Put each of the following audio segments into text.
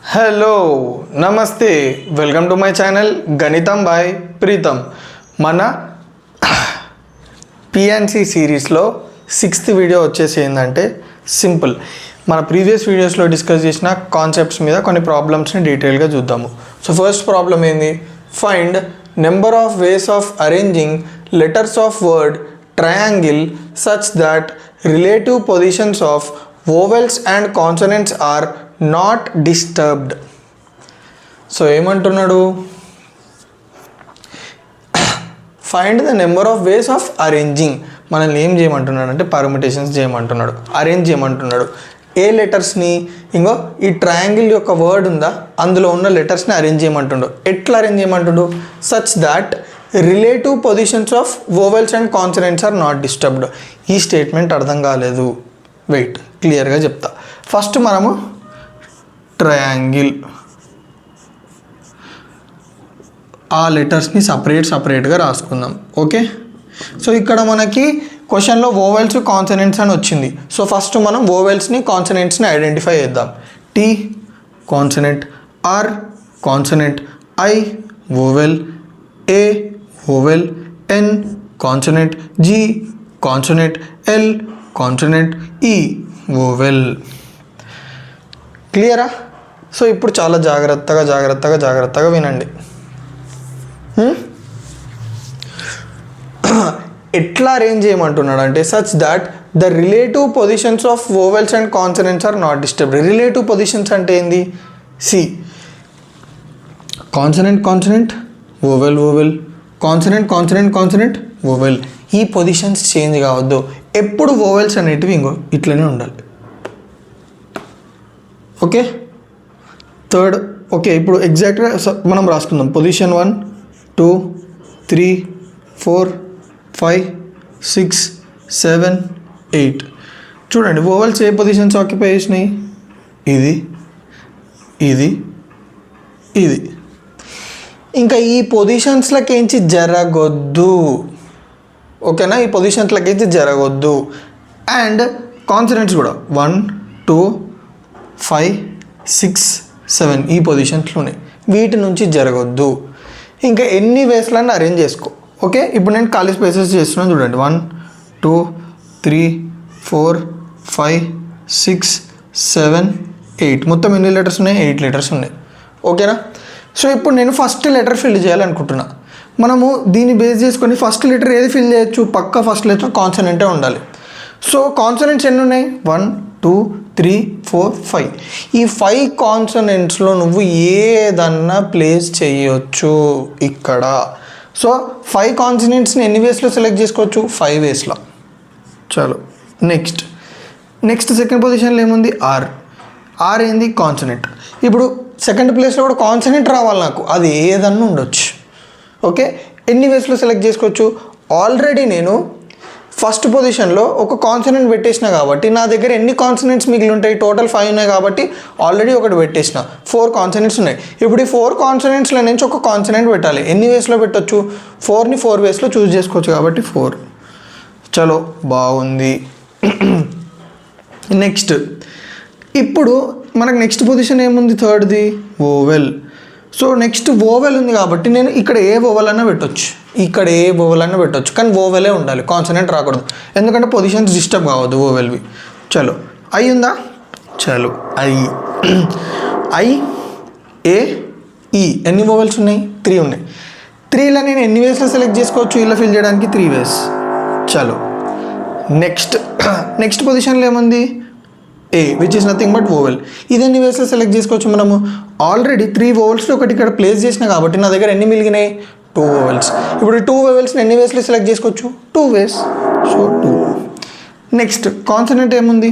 Hello నమస్తే welcome to my channel గణితం by Pritam. మన పిఎన్సి సిరీస్లో 6th వీడియో వచ్చేసి ఏంటంటే సింపుల్. మన ప్రీవియస్ వీడియోస్లో డిస్కస్ చేసిన కాన్సెప్ట్స్ మీద కొన్ని ప్రాబ్లమ్స్ని డీటెయిల్గా చూద్దాము. సో ఫస్ట్ ప్రాబ్లం ఏంది? Find number of ways of arranging letters of word triangle such that relative positions of vowels and consonants are not disturbed. So ఏమంటున్నాడు? Find the number of ways of arranging. మనల్ని ఏం చేయమంటున్నాడు అంటే permutations చేయమంటున్నాడు, arrange చేయమంటున్నాడు. ఏ లెటర్స్ని ఇంకో ఈ triangle యొక్క వర్డ్ ఉందా అందులో ఉన్న లెటర్స్ని అరేంజ్ చేయమంటుండు. ఎట్లా అరేంజ్ చేయమంటుండు? Such that relative positions of vowels and consonants are not disturbed. ఈ స్టేట్మెంట్ అర్థం కాలేదు, వెయిట్ క్లియర్గా చెప్తా. ఫస్ట్ మనము ట్రయాంగిల్ ఆ లెటర్స్ని సపరేట్గా రాసుకుందాం. ఓకే, సో ఇక్కడ మనకి క్వశ్చన్లో వోవెల్స్ కాన్సనెంట్స్ అని వచ్చింది. సో ఫస్ట్ మనం వోవెల్స్ని కాన్సనెంట్స్ని ఐడెంటిఫై చేద్దాం. T consonant, R consonant, I vowel, A vowel, N consonant, G consonant, L consonant, E vowel. క్లియరా? సో ఇప్పుడు చాలా జాగ్రత్తగా వినండి. ఎట్లా అరేంజ్ చేయమంటున్నాడు అంటే such that the relative positions of vowels and consonants are not disturbed. Relative positions అంటే ఏంది? See consonant vowel consonant vowel. ఈ పొజిషన్స్ చేంజ్ కావద్దు. ఎప్పుడు వోవెల్స్ అనేటివి ఇంకో ఇట్లనే ఉండాలి. Okay, third. ఓకే, ఇప్పుడు ఎగ్జాక్ట్గా మనం రాసుకుందాం. పొజిషన్ 1 2 3 4 5 6 7 8. చూడండి వోవెల్స్ ఏ పొజిషన్స్ ఆక్యుపై చేసినాయి? ఇది ఇది ఇది. ఇంకా ఈ పొజిషన్స్లకేంచి జరగొద్దు. ఓకేనా? ఈ పొజిషన్స్లకేంచి జరగొద్దు. అండ్ కాన్సనెంట్స్ కూడా 1 2 5 6 7 ఈ పొజిషన్స్లో ఉన్నాయి, వీటి నుంచి జరగొద్దు. ఇంకా ఎన్ని వేస్లన్నీ అరేంజ్ చేసుకో. ఓకే, ఇప్పుడు నేను ఖాళీ స్పేసెస్ చేస్తున్నాను చూడండి. 1 2 3 4 5 6 7 8 మొత్తం ఎన్ని లెటర్స్ ఉన్నాయి? 8 లెటర్స్ ఉన్నాయి. ఓకేనా? సో ఇప్పుడు నేను ఫస్ట్ లెటర్ ఫిల్ చేయాలనుకుంటున్నా. మనము దీన్ని బేస్ చేసుకొని ఫస్ట్ లెటర్ ఏది ఫిల్ చేయొచ్చు? పక్కా ఫస్ట్ లెటర్ కాన్సనెంటే ఉండాలి. సో కాన్సనెంట్స్ ఎన్ని ఉన్నాయి? 1 2 3 4 5. ఈ 5 కాన్సనెంట్స్లో నువ్వు ఏదన్నా ప్లేస్ చేయొచ్చు ఇక్కడ. సో 5 కాన్సనెంట్స్ని ఎన్ని వేస్లో సెలెక్ట్ చేసుకోవచ్చు? 5 వేస్లో. చాలు. నెక్స్ట్ సెకండ్ పొజిషన్లో ఏముంది? ఆర్ ఏంది? కాన్సనెంట్. ఇప్పుడు సెకండ్ ప్లేస్లో కూడా కాన్సనెంట్ రావాలి నాకు, అది ఏదన్నా ఉండొచ్చు. ఓకే, ఎన్ని వేస్లో సెలెక్ట్ చేసుకోవచ్చు? ఆల్రెడీ నేను ఫస్ట్ పొజిషన్లో ఒక కాన్సనెంట్ పెట్టేసిన కాబట్టి నా దగ్గర ఎన్ని కాన్సనెంట్స్ మిగిలి ఉంటాయి? టోటల్ 5 ఉన్నాయి కాబట్టి ఆల్రెడీ ఒకటి పెట్టేసిన. 4 కాన్సనెంట్స్ ఉన్నాయి. ఇప్పుడు ఈ 4 కాన్సనెంట్స్లో నుంచి ఒక కాన్సనెంట్ పెట్టాలి. ఎన్ని వేస్లో పెట్టచ్చు? 4ని 4 వేస్లో చూస్ చేసుకోవచ్చు కాబట్టి 4. చలో, బాగుంది. నెక్స్ట్ ఇప్పుడు మనకు నెక్స్ట్ పొజిషన్ ఏముంది? థర్డ్ది వోవెల్. సో నెక్స్ట్ వోవెల్ ఉంది కాబట్టి నేను ఇక్కడ ఏ వోవెల్ అన్నా పెట్టవచ్చు, కానీ వోవెలే ఉండాలి, కాన్సనెంట్ రాకూడదు. ఎందుకంటే పొజిషన్స్ డిస్టర్బ్ కావద్దు వోవెల్వి. చలో, ఐ ఉందా? చలో, ఐ ఏ ఈ ఎన్ని వోవెల్స్ ఉన్నాయి? 3 ఉన్నాయి. 3లో నేను ఎన్ని వేస్లో సెలెక్ట్ చేసుకోవచ్చు ఇలా ఫిల్ చేయడానికి? 3 వేస్. చలో, నెక్స్ట్ పొజిషన్లో ఏముంది? A, which is nothing but vowel. ఇది ఎన్ని వేస్లో సెలెక్ట్ చేసుకోవచ్చు? మనము ఆల్రెడీ 3 వోవెల్స్లో ఒకటి ఇక్కడ ప్లేస్ చేసిన కాబట్టి నా దగ్గర ఎన్ని మిగిలినాయి? 2 వోవెల్స్. ఇప్పుడు 2 వోవెల్స్ని ఎన్ని వేస్లో సెలెక్ట్ చేసుకోవచ్చు? 2 వేస్. సో 2. నెక్స్ట్ కాన్సనెంట్ ఏముంది?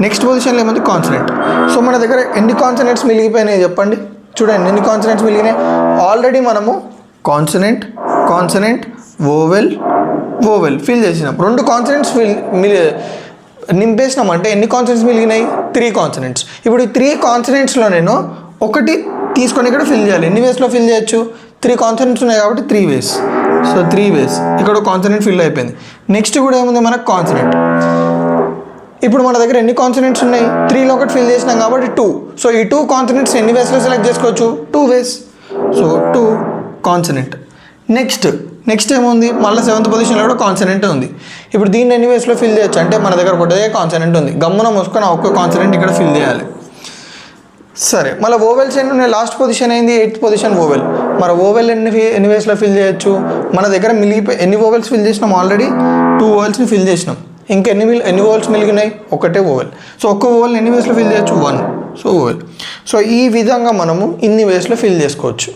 నెక్స్ట్ పొజిషన్లో ఏముంది? కాన్సనెంట్. సో మన దగ్గర ఎన్ని కాన్సనెంట్స్ మిగిలిపోయినాయి చెప్పండి? చూడండి ఎన్ని కాన్సనెంట్స్ మిగిలినాయి. ఆల్రెడీ మనము కాన్సనెంట్ వోవెల్ ఫిల్ చేసినాం. 2 కాన్సనెంట్స్ నింపేసినాం అంటే ఎన్ని కాన్సనెంట్స్ మిగిలినాయి? 3 కాన్సనెంట్స్. ఇప్పుడు ఈ 3 కాన్సనెంట్స్లో నేను ఒకటి తీసుకొని ఇక్కడ ఫిల్ చేయాలి. ఎన్ని వేస్లో ఫిల్ చేయొచ్చు? 3 కాన్సనెంట్స్ ఉన్నాయి కాబట్టి 3 వేస్. సో 3 వేస్. ఇక్కడ కాన్సనెంట్ ఫిల్ అయిపోయింది. నెక్స్ట్ కూడా ఏముంది మనకు? కాన్సనెంట్. ఇప్పుడు మన దగ్గర ఎన్ని కాన్సనెంట్స్ ఉన్నాయి, 3లో ఒకటి ఫిల్ చేసినాం కాబట్టి 2. సో ఈ 2 కాన్సనెంట్స్ ఎన్ని వేస్లో సెలెక్ట్ చేసుకోవచ్చు, 2 వేస్. So 2 consonant. నెక్స్ట్ ఏముంది, మళ్ళీ 7th పొజిషన్లో కూడా కాన్సనెంట్ ఉంది. ఇప్పుడు దీన్ని ఎన్ని వేస్లో ఫిల్ చేయొచ్చు అంటే మన దగ్గర ఒకటే కాన్సనెంట్ ఉంది, గమ్మున మూసుకొని ఆ ఒక్క కాన్సనెంట్ ఇక్కడ ఫిల్ చేయాలి. సరే, మళ్ళీ ఓవెల్స్ ఎన్ని ఉన్నాయి, లాస్ట్ పొజిషన్ అయింది 8th పొజిషన్ ఓవెల్. మరి ఓవెల్ ఎన్ని వేస్లో ఫిల్ చేయొచ్చు, మన దగ్గర ఎన్ని ఓవెల్స్ ఫిల్ చేసినాం, ఆల్రెడీ 2 ఓవెల్స్ని ఫిల్ చేసినాం. ఇంకా ఎన్ని ఓవెల్స్ మిగిలినాయి, ఒకటే ఓవెల్. సో ఒక్క ఓవెల్ ఎన్ని వేస్లో ఫిల్ చేయొచ్చు, 1. So oval. సో ఈ విధంగా మనము ఇన్ని వేస్లో ఫిల్ చేసుకోవచ్చు.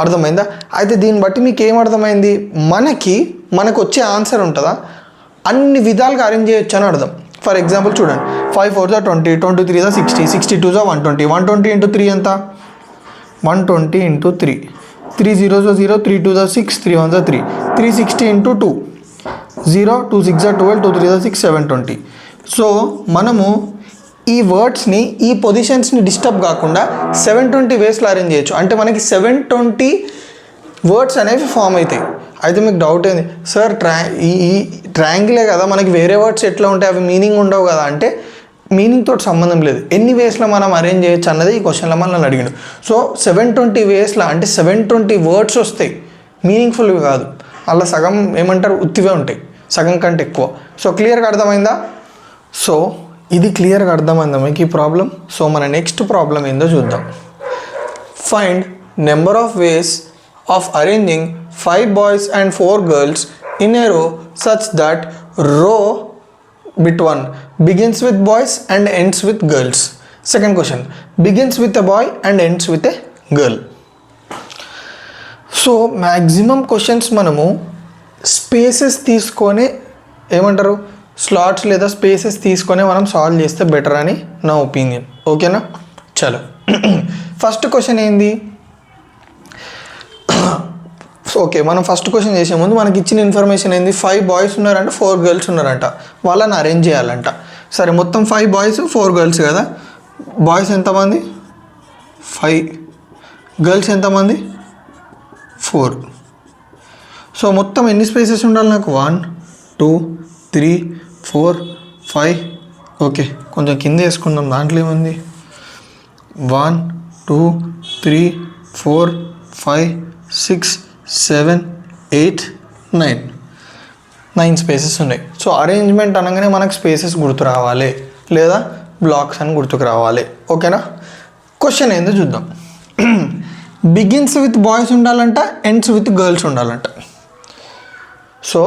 అర్థమైందా? అయితే దీన్ని బట్టి మీకు ఏమర్థమైంది, మనకు వచ్చే ఆన్సర్ ఉంటుందా, అన్ని విధాలుగా అరేంజ్ చేయొచ్చు అని అర్థం. ఫర్ ఎగ్జాంపుల్ చూడండి, 5 4 20, 20 3 60, 60 2 120, 120 into 3 ఎంత, 120 into 3, 3 0 0, 3 2 6, 3 1 3, 360 into 2, 0 2 6 12, 2 3 6, 720. సో మనము ఈ వర్డ్స్ని, ఈ పొజిషన్స్ని డిస్టర్బ్ కాకుండా 720 వేస్లో అరేంజ్ చేయొచ్చు. అంటే మనకి 720 వర్డ్స్ అనేవి ఫామ్ అవుతాయి. అయితే మీకు డౌట్ ఏంది, సార్ ఈ ట్రయాంగిలే కదా, మనకి వేరే వర్డ్స్ ఎట్లా ఉంటాయి, అవి మీనింగ్ ఉండవు కదా అంటే, మీనింగ్ తోటి సంబంధం లేదు. ఎన్ని వేస్లో మనం అరేంజ్ చేయొచ్చు అన్నది ఈ క్వశ్చన్లో మనం అడిగాడు. సో 720 వేస్లో అంటే 720 వర్డ్స్ వస్తాయి, మీనింగ్ఫుల్వి కాదు. అలా సగం ఏమంటారు, ఉత్తివే ఉంటాయి, సగం కంటే ఎక్కువ. సో క్లియర్గా అర్థమైందా? సో ఇది క్లియర్గా అర్థమైందా మీకు ఈ ప్రాబ్లం? సో మన నెక్స్ట్ ప్రాబ్లం ఏందో చూద్దాం. Find number of ways of arranging 5 boys and 4 girls in a row such that row bit 1 begins with boys and ends with girls. Second question, begins with a boy and ends with a girl. So maximum questions మనము spaces తీసుకొని ఏమంటారు, slots లేదా spaces తీసుకొని మనం solve చేస్తే better అని నా opinion. ఓకేనా? చలో ఫస్ట్ క్వశ్చన్ ఏంది, ఓకే మనం ఫస్ట్ క్వశ్చన్ చేసే ముందు మనకి ఇచ్చిన ఇన్ఫర్మేషన్ ఏంది, 5 boys ఉన్నారంట, 4 girls ఉన్నారంట, వాళ్ళని అరేంజ్ చేయాలంట. సరే, మొత్తం 5 boys 4 girls కదా. బాయ్స్ ఎంతమంది, 5, గర్ల్స్ ఎంతమంది, 4. సో మొత్తం ఎన్ని స్పేసెస్ ఉండాలి నాకు, 1 2 3 4 5. ఓకే, కొంచెం కింద వేసుకుందాం, దాంట్లో ఏముంది, 1 2 3 4 5 6 7 8 9 స్పేసెస్ ఉన్నాయి. సో అరేంజ్మెంట్ అనగానే మనకు స్పేసెస్ గుర్తు రావాలి, లేదా బ్లాక్స్ అని గుర్తుకు రావాలి. ఓకేనా? క్వశ్చన్ ఏందో చూద్దాం. బిగిన్స్ విత్ బాయ్స్ ఉండాలంట, ఎండ్స్ విత్ గర్ల్స్ ఉండాలంట. సో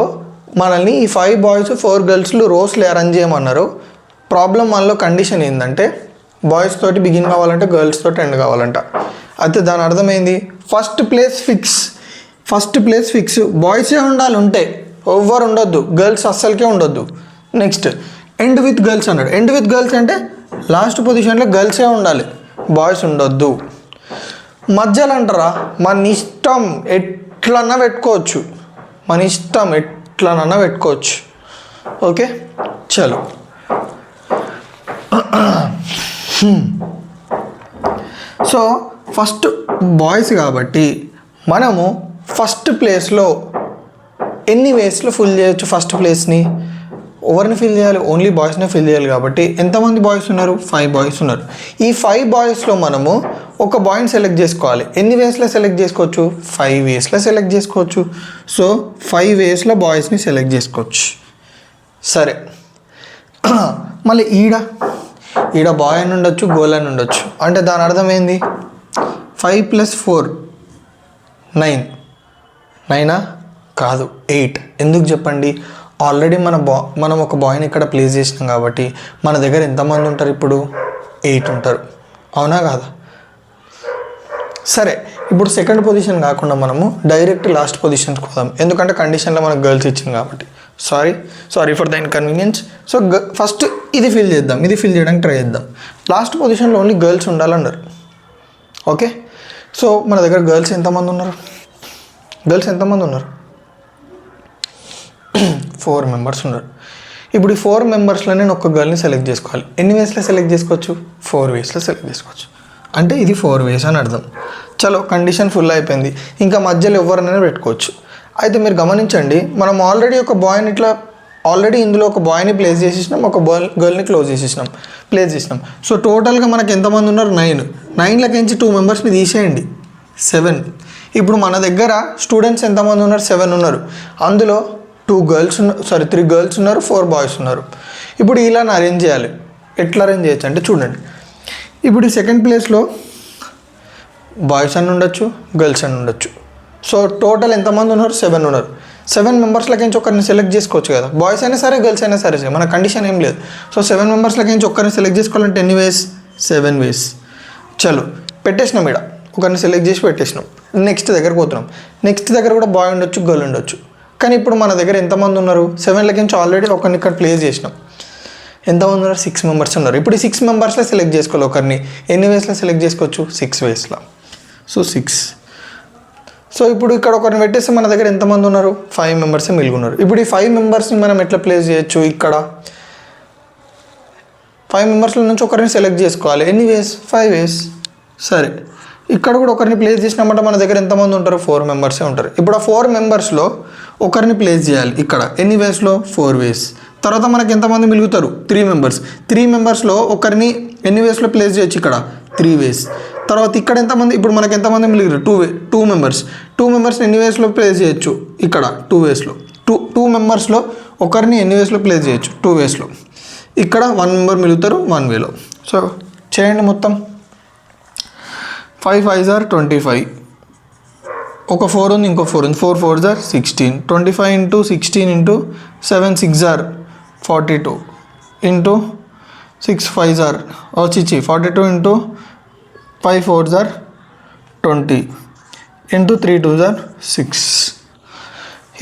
మనల్ని ఈ 5 boys 4 girls రోస్లో అరేంజ్ చేయమన్నారు. ప్రాబ్లం వన్లో కండిషన్ ఏంటంటే బాయ్స్ తోటి బిగిన్ కావాలంటే గర్ల్స్ తోటి ఎండ్ కావాలంట. అయితే దాని అర్థమైంది, ఫస్ట్ ప్లేస్ ఫిక్స్ బాయ్సే ఉండాలి, ఉంటే ఎవ్వరు ఉండొద్దు, గర్ల్స్ అస్సలకే ఉండొద్దు. నెక్స్ట్ ఎండ్ విత్ గర్ల్స్ అన్నాడు. ఎండ్ విత్ గర్ల్స్ అంటే లాస్ట్ పొజిషన్లో గర్ల్సే ఉండాలి, బాయ్స్ ఉండొద్దు. మధ్యలో అంటారా, మన ఇష్టం ఎట్లన్నా పెట్టుకోవచ్చు, మన ఇష్టం ఎట్లనన్నా పెట్టుకోవచ్చు. ఓకే, చలో. సో ఫస్ట్ బాయ్స్ కాబట్టి మనము ఫస్ట్ ప్లేస్లో ఎన్ని వేస్లో ఫిల్ చేయొచ్చు, ఫస్ట్ ప్లేస్ని ఎవరిని ఫిల్ చేయాలి, ఓన్లీ బాయ్స్ని ఫిల్ చేయాలి. కాబట్టి ఎంతమంది బాయ్స్ ఉన్నారు, 5 boys ఉన్నారు. ఈ 5 boysలో మనము ఒక బాయ్ని సెలెక్ట్ చేసుకోవాలి. ఎన్ని వేస్లో సెలెక్ట్ చేసుకోవచ్చు, 5 వేస్లో సెలెక్ట్ చేసుకోవచ్చు. సో 5 వేస్లో బాయ్స్ని సెలెక్ట్ చేసుకోవచ్చు. సరే, మళ్ళీ ఈడ బాయ్ అని ఉండొచ్చు, గర్ల్ అని ఉండొచ్చు. అంటే దాని అర్థం ఏంది, 5 + 4 9 కాదు 8. ఎందుకు చెప్పండి, ఆల్రెడీ మనం ఒక బాయ్ని ఇక్కడ ప్లేస్ చేసినాం కాబట్టి మన దగ్గర ఎంతమంది ఉంటారు, ఇప్పుడు 8 ఉంటారు, అవునా కాదా? సరే, ఇప్పుడు సెకండ్ పొజిషన్ కాకుండా మనము డైరెక్ట్ లాస్ట్ పొజిషన్కి పోదాం, ఎందుకంటే కండిషన్లో మనకు గర్ల్స్ ఇచ్చింది కాబట్టి. Sorry for the inconvenience. So first ఇది ఫిల్ చేద్దాం, ఇది ఫిల్ చేయడానికి ట్రై చేద్దాం. లాస్ట్ పొజిషన్లో ఓన్లీ గర్ల్స్ ఉండాలన్నారు. ఓకే, సో మన దగ్గర గర్ల్స్ ఎంతమంది ఉన్నారు, 4 members ఉన్నారు. ఇప్పుడు ఈ 4 membersలో నేను ఒక గర్ల్ని సెలెక్ట్ చేసుకోవాలి. ఎన్ని వేస్లో సెలెక్ట్ చేసుకోవచ్చు, 4 వేస్లో సెలెక్ట్ చేసుకోవచ్చు. అంటే ఇది 4 వేస్ అని అర్థం. చలో, కండిషన్ ఫుల్ అయిపోయింది, ఇంకా మధ్యలో ఎవరినైనా పెట్టుకోవచ్చు. అయితే మీరు గమనించండి, మనం ఆల్రెడీ ఒక బాయ్ని ఇట్లా ఆల్రెడీ ఇందులో ఒక బాయ్ని ప్లేస్ చేసేసినాం, ఒక గర్ల్ని ప్లేస్ చేసినాం. సో టోటల్గా మనకి ఎంతమంది ఉన్నారు? 9. 9లకించి 2 మెంబర్స్ని తీసేయండి, 7. ఇప్పుడు మన దగ్గర స్టూడెంట్స్ ఎంతమంది ఉన్నారు? 7 ఉన్నారు. అందులో 3 గర్ల్స్ ఉన్నారు, 4 బాయ్స్ ఉన్నారు. ఇప్పుడు ఇలా అరేంజ్ చేయాలి. ఎట్లా అరేంజ్ చేయొచ్చు అంటే చూడండి, ఇప్పుడు ఈ సెకండ్ ప్లేస్లో బాయ్స్ అని ఉండొచ్చు, గర్ల్స్ అని ఉండొచ్చు. సో టోటల్ ఎంతమంది ఉన్నారు? 7 ఉన్నారు. 7 మెంబర్స్లకించి ఒకరిని సెలెక్ట్ చేసుకోవచ్చు కదా, బాయ్స్ అయినా సరే గర్ల్స్ అయినా సరే, మన కండిషన్ ఏం లేదు. సో 7 మెంబర్స్లకించి ఒకరిని సెలెక్ట్ చేసుకోవాలంటే ఎన్ని వేస్? 7 వేస్. చలో పెట్టేసినాం, ఇక్కడ ఒకరిని సెలెక్ట్ చేసి పెట్టేసినాం. నెక్స్ట్ దగ్గర పోతున్నాం. నెక్స్ట్ దగ్గర కూడా బాయ్ ఉండొచ్చు, గర్ల్ ఉండొచ్చు. కానీ ఇప్పుడు మన దగ్గర ఎంతమంది ఉన్నారు? 7లకించి ఆల్రెడీ ఒకరిని ఇక్కడ ప్లేస్ చేసినాం. ఎంతమంది ఉన్నారు? 6 మెంబర్స్ ఉన్నారు. ఇప్పుడు ఈ 6 మెంబర్స్లో సెలెక్ట్ చేసుకోవాలి ఒకరిని. ఎన్ని వేస్లో సెలెక్ట్ చేసుకోవచ్చు? 6 వేస్లో. సో 6. సో ఇప్పుడు ఇక్కడ ఒకరిని పెట్టేస్తే మన దగ్గర ఎంతమంది ఉన్నారు? 5 మెంబర్సే మిగిలి ఉన్నారు. ఇప్పుడు ఈ 5 మెంబర్స్ని మనం ఎట్లా ప్లేస్ చేయొచ్చు? ఇక్కడ 5 మెంబర్స్లో నుంచి ఒకరిని సెలెక్ట్ చేసుకోవాలి. ఎన్ని వేస్? 5 వేస్. సరే, ఇక్కడ కూడా ఒకరిని ప్లేస్ చేసినామంటే మన దగ్గర ఎంతమంది ఉంటారు? 4 మెంబర్సే ఉంటారు. ఇప్పుడు ఆ 4 మెంబర్స్లో ఒకరిని ప్లేస్ చేయాలి. ఇక్కడ ఎన్ని వేస్లో? 4 వేస్. తర్వాత మనకి ఎంతమంది మిగులుతారు? 3 మెంబర్స్. 3 మెంబర్స్లో ఒకరిని ఎన్ని వేస్లో ప్లేస్ చేయొచ్చు? ఇక్కడ 3 వేస్. తర్వాత ఇక్కడ ఎంతమంది? ఇప్పుడు మనకి ఎంతమంది మిగిలిరు? 2 మెంబర్స్. 2 మెంబర్స్ని ఎన్ని వేస్లో ప్లేస్ చేయొచ్చు? ఇక్కడ 2 వేస్లో. 2 మెంబర్స్లో ఒకరిని ఎన్ని వేస్లో ప్లేస్ చేయొచ్చు? 2 వేస్లో. ఇక్కడ 1 మెంబర్ మిగులుతారు 1 వేలో. సో చేయండి మొత్తం. 5 5s are 25. ఒక 4 ఉంది, ఇంకో 4 ఉంది. 4 4s are 16. 25 into 16 into 7 6s are 42 into 6 5s are 42 into 5 4s are 20 into 3 2s are 6.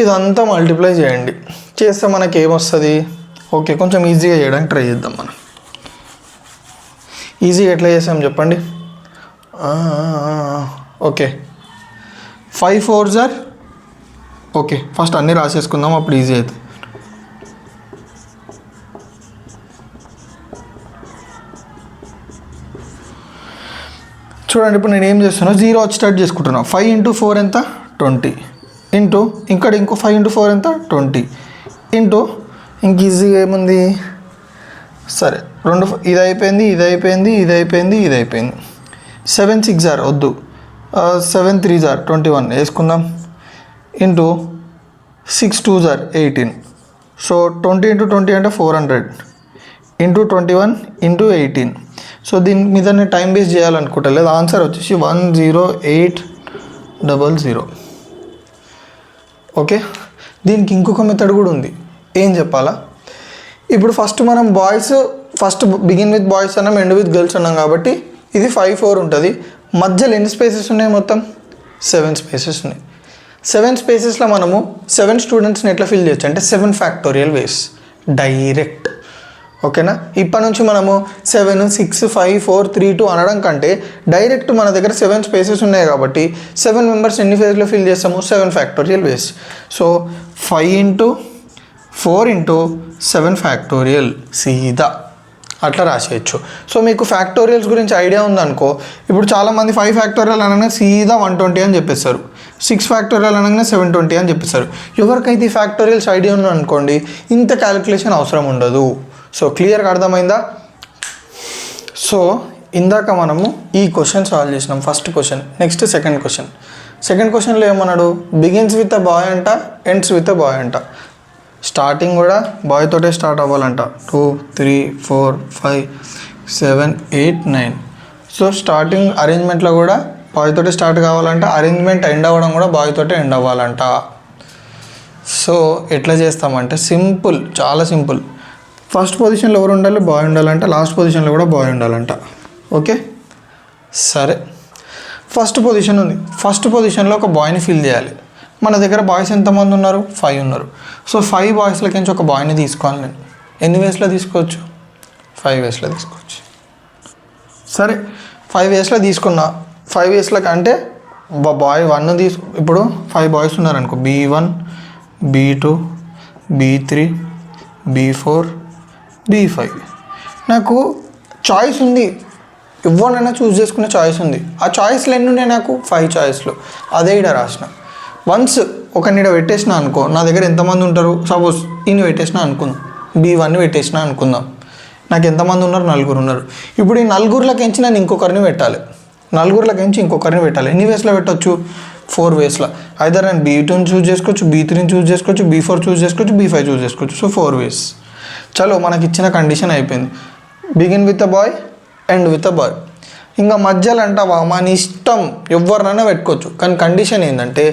ఇదంతా మల్టిప్లై చేయండి. చేస్తే మనకి ఏమొస్తుంది? ఓకే, కొంచెం ఈజీగా చేయడానికి ట్రై చేద్దాం. మనం ఈజీగా ఎట్లా చేసాం చెప్పండి? Okay, 5 4s are okay, first అన్నీ రాసేసుకుందాం, అప్పుడు ఈజీ అవుతుంది. చూడండి, ఇప్పుడు నేను ఏం చేస్తున్నా, 0 వచ్చి స్టార్ట్ చేసుకుంటున్నాను. 5 into 4 ఎంత? 20 ఇంటూ ఇక్కడ ఇంకో 5 into 4 ఎంత? 20 ఇంటూ ఇంక ఈజీగా ఏముంది? సరే, ఇది అయిపోయింది, ఇది అయిపోయింది, ఇది అయిపోయింది, ఇది అయిపోయింది. 7 6s are వద్దు, 7 3s are 21 వేసుకుందాం. Into 6 2s are 18. So 20 into 20 అంటే 400 ఇంటూ 21 ఇంటూ 18. సో దీని మీద నేను టైం బేస్ చేయాలనుకుంటా, లేదు ఆన్సర్ వచ్చేసి 10800. ఓకే, దీనికి ఇంకొక మెథడ్ కూడా ఉంది. ఏం చెప్పాలా? ఇప్పుడు మనం ఫస్ట్ బిగిన్ విత్ బాయ్స్ అన్నాం, ఎండ్ విత్ గర్ల్స్ అన్నాం కాబట్టి ఇది 5 4 ఉంటుంది. మధ్యలో ఎన్ని స్పేసెస్ ఉన్నాయి? మొత్తం 7 స్పేసెస్ ఉన్నాయి. 7 స్పేసెస్లో మనము 7 స్టూడెంట్స్ని ఎట్లా ఫిల్ చేయొచ్చు అంటే 7 ఫ్యాక్టోరియల్ వేస్ డైరెక్ట్. ఓకేనా? ఇప్పటి నుంచి మనము 7 6 5 4 3 2 అనడం కంటే డైరెక్ట్ మన దగ్గర 7 స్పేసెస్ ఉన్నాయి కాబట్టి 7 మెంబర్స్ ఎన్ని ఫేజ్లో ఫిల్ చేస్తాము? 7 ఫ్యాక్టోరియల్ వేస్. సో 5 into 4 into 7 ఫ్యాక్టోరియల్ సీదా అట్లా రాసేయచ్చు. సో మీకు ఫ్యాక్టోరియల్స్ గురించి ఐడియా ఉందనుకో, ఇప్పుడు చాలామంది 5 ఫ్యాక్టోరియల్ అనగానే సీదా 120 అని చెప్పేస్తారు, 6 ఫ్యాక్టోరియల్ అనగానే 720 అని చెప్పేస్తారు. ఎవరికైతే ఈ ఫ్యాక్టోరియల్స్ ఐడియా ఉందనుకోండి, ఇంత క్యాలిక్యులేషన్ అవసరం ఉండదు. సో క్లియర్గా అర్థమైందా? సో ఇందాక మనము ఈ క్వశ్చన్ సాల్వ్ చేసినాం, ఫస్ట్ క్వశ్చన్. నెక్స్ట్ సెకండ్ క్వశ్చన్లో ఏమన్నాడు? బిగిన్స్ విత్ అ బాయ్ అంట, ఎండ్స్ విత్ అ బాయ్ అంట. స్టార్టింగ్ కూడా బాయ్ తోటే స్టార్ట్ అవ్వాలంట. 2 3 4 5 7 8 9. సో స్టార్టింగ్ అరేంజ్మెంట్లో కూడా బాయ్ తోటే స్టార్ట్ కావాలంట, అరేంజ్మెంట్ ఎండ్ అవ్వడం కూడా బాయ్ తోటే ఎండ్ అవ్వాలంట. సో ఎట్లా చేస్తామంటే సింపుల్, చాలా సింపుల్. ఫస్ట్ పొజిషన్లో ఎవరు ఉండాలి? బాయ్ ఉండాలంట. లాస్ట్ పొజిషన్లో కూడా బాయ్ ఉండాలంట. ఓకే, సరే, ఫస్ట్ పొజిషన్ ఉంది. ఫస్ట్ పొజిషన్లో ఒక బాయ్ని ఫిల్ చేయాలి. మన దగ్గర బాయ్స్ ఎంతమంది ఉన్నారు? 5 ఉన్నారు. సో 5 బాయ్స్లకి నుంచి ఒక బాయ్ని తీసుకోవాలి నేను. ఎన్ని వేస్లో తీసుకోవచ్చు? 5 వేస్లో తీసుకోవచ్చు. సరే, 5 వేస్లో తీసుకున్నా. 5 వేస్లకి అంటే బాయ్ 1 ఇప్పుడు 5 boys ఉన్నారనుకో, B1 B2 B3 B4 B5. నాకు చాయిస్ ఉంది, ఎవరినైనా చూస్ చేసుకునే చాయిస్ ఉంది. ఆ చాయిస్లు ఎన్ని ఉన్నాయి నాకు? 5 చాయిస్లు. అదే ఇక్కడ రాసిన. వన్స్ ఒక నీడ పెట్టేసిన అనుకో, నా దగ్గర ఎంతమంది ఉంటారు? సపోజ్ ఈయన పెట్టేసిన అనుకుందాం, B1 పెట్టేసిన అనుకుందాం. నాకు ఎంతమంది ఉన్నారు? 4 ఉన్నారు. ఇప్పుడు ఈ 4లకించి నేను ఇంకొకరిని పెట్టాలి. 4లకించి ఇంకొకరిని పెట్టాలి. ఎన్ని వేస్లో పెట్టవచ్చు? 4 వేస్లో. ఐదర్ నేను B2ని చూస్ చేసుకోవచ్చు, B3ని చూస్ చేసుకోవచ్చు, B4 చూస్ చేసుకోవచ్చు, B5 చూస్ చేసుకోవచ్చు. So 4 ways. చలో మనకి ఇచ్చిన కండిషన్ అయిపోయింది. Begin with a boy, end with a boy. ఇంకా మధ్యలో అంటావా, మన ఇష్టం ఎవరినైనా పెట్టుకోవచ్చు. కానీ కండిషన్ ఏంటంటే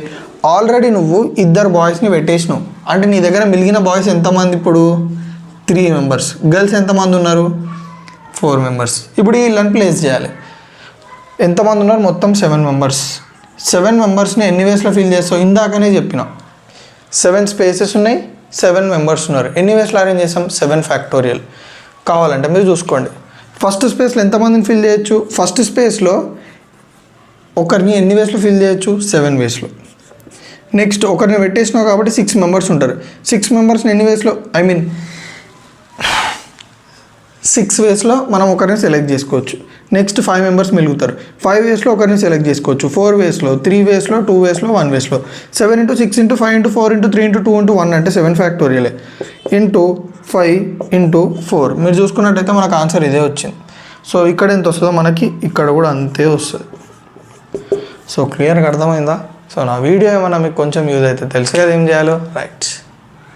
ఆల్రెడీ నువ్వు 2 బాయ్స్ని పెట్టేసినావు. అంటే నీ దగ్గర మిగిలిన బాయ్స్ ఎంతమంది ఇప్పుడు? 3 మెంబర్స్. గర్ల్స్ ఎంతమంది ఉన్నారు? 4 మెంబర్స్. ఇప్పుడు వీళ్ళని ప్లేస్ చేయాలి. ఎంతమంది ఉన్నారు? మొత్తం 7 మెంబర్స్. 7 మెంబర్స్ని ఎన్ని వేస్లో ఫిల్ చేస్తావు? ఇందాకనే చెప్పిన 7 స్పేసెస్ ఉన్నాయి, 7 మెంబర్స్ ఉన్నారు. ఎన్ని వేస్లో అరేంజ్ చేస్తాం? 7 ఫ్యాక్టోరియల్. కావాలంటే మీరు చూసుకోండి. ఫస్ట్ స్పేస్లో ఎంతమందిని ఫిల్ చేయొచ్చు? ఫస్ట్ స్పేస్లో ఒకరిని ఎన్ని వేస్లో ఫిల్ చేయొచ్చు? 7 వేస్లో. నెక్స్ట్ ఒకరిని పెట్టేసినావు కాబట్టి 6 మెంబర్స్ ఉంటారు. 6 మెంబర్స్ని ఎన్ని వేస్లో, 6 వేస్లో మనం ఒకరిని సెలెక్ట్ చేసుకోవచ్చు. Next 5 members మిగులుతారు. 5 వేస్లో ఒకరిని సెలెక్ట్ చేసుకోవచ్చు. 4 వేస్లో, 3 వేస్లో, 2 వేస్లో, 1 వేస్లో. 7 × 6 × 5 × 4 × 3 × 2 × 1 అంటే 7 ఫ్యాక్టోరియలే. ఇంటూ 5 × 4 మీరు చూసుకున్నట్టయితే మనకు ఆన్సర్ ఇదే వచ్చింది. సో ఇక్కడ ఎంత వస్తుందో మనకి ఇక్కడ కూడా అంతే వస్తుంది. సో క్లియర్గా అర్థమైందా? సో నా వీడియో ఏమన్నా మీకు కొంచెం యూజ్ అయితే తెలుసు కదా ఏం చేయాలో. రైట్.